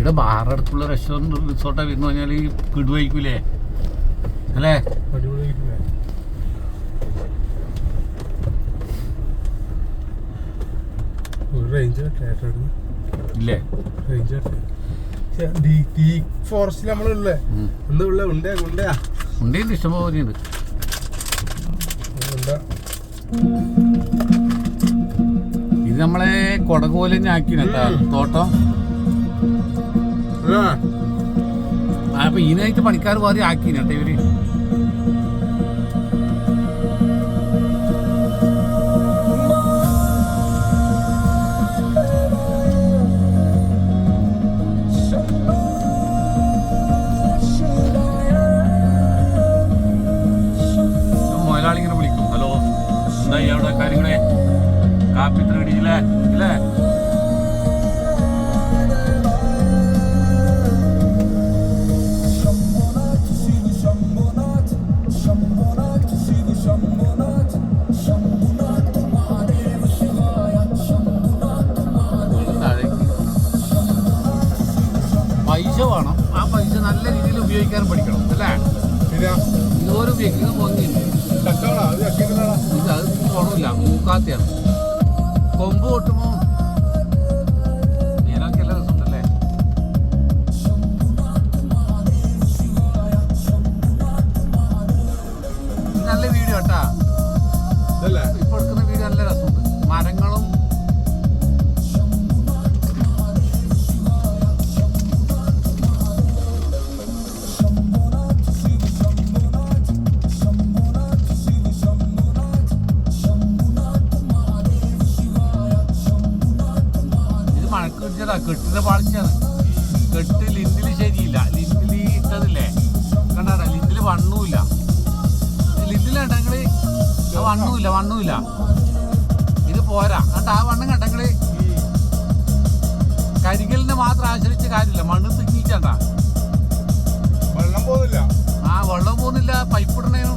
ഇവിടെ ബാറടുത്തുള്ള റെസ്റ്റോറൻറ്റ് റിസോർട്ടൊക്കെ എന്ന് പറഞ്ഞാൽ ഈ കിടുവയ്ക്കൂലേ അല്ലേ? ഇല്ലേ ഫോറസ്റ്റിൽ നമ്മളുള്ളേ ഉണ്ട് ഇഷ്ടംപോലെ ഉണ്ട്. ഇത് നമ്മളെ കൊടകോലെ ആക്കിനട്ടാ തോട്ടം. അപ്പൊ ഇതിനായിട്ട് പണിക്കാർ വേറെ ആക്കിനട്ടെ ഇവര്. മുതലാളിങ്ങനെ വിളിക്കും, ഹലോ എന്തായി അവിടെ കാര്യങ്ങളെ, കാപ്പി ഇത്ര ഇടിയില്ലേ ഇല്ലേ? പൈസ വേണം, ആ പൈസ നല്ല രീതിയിൽ ഉപയോഗിക്കാനും പഠിക്കണം അല്ലേ? ഇതുപോലെ ഉപയോഗിക്കുന്നത് ഭംഗിയില്ല, ഇത് അത് ഗുണമില്ല, മൂക്കാത്തയാണ്. കൊമ്പ് കൊട്ടുമ്പോ മീനൊക്കെ എല്ലാ രസമുണ്ടല്ലേ? നല്ല വീഡിയോ കേട്ടാ, ഇപ്പൊ എടുക്കുന്ന വീഡിയോ നല്ല രസമുണ്ട്. മരങ്ങളും കെട്ടിന്റെ പാളിച്ചാണ്. കെട്ട് ലിൻഡില് ശരിയില്ല, ലിൻഡില് ഇട്ടതില്ലേ കണ്ടാ, ലിൻഡില് വണ്ണൂല്ല. ലിൻഡിലുണ്ടെങ്കില് വണ്ണൂല്ല. ഇത് പോരാ കണ്ട, ആ വണ്ണം കണ്ടെങ്കില് കരികലിനെ മാത്രം ആശ്രയിച്ച കാര്യമില്ല, മണ്ണ് തിങ്ങിച്ചണ്ട. വെള്ളം പോകുന്നില്ല, വെള്ളം പോകുന്നില്ല. പൈപ്പ് ഇടണേനും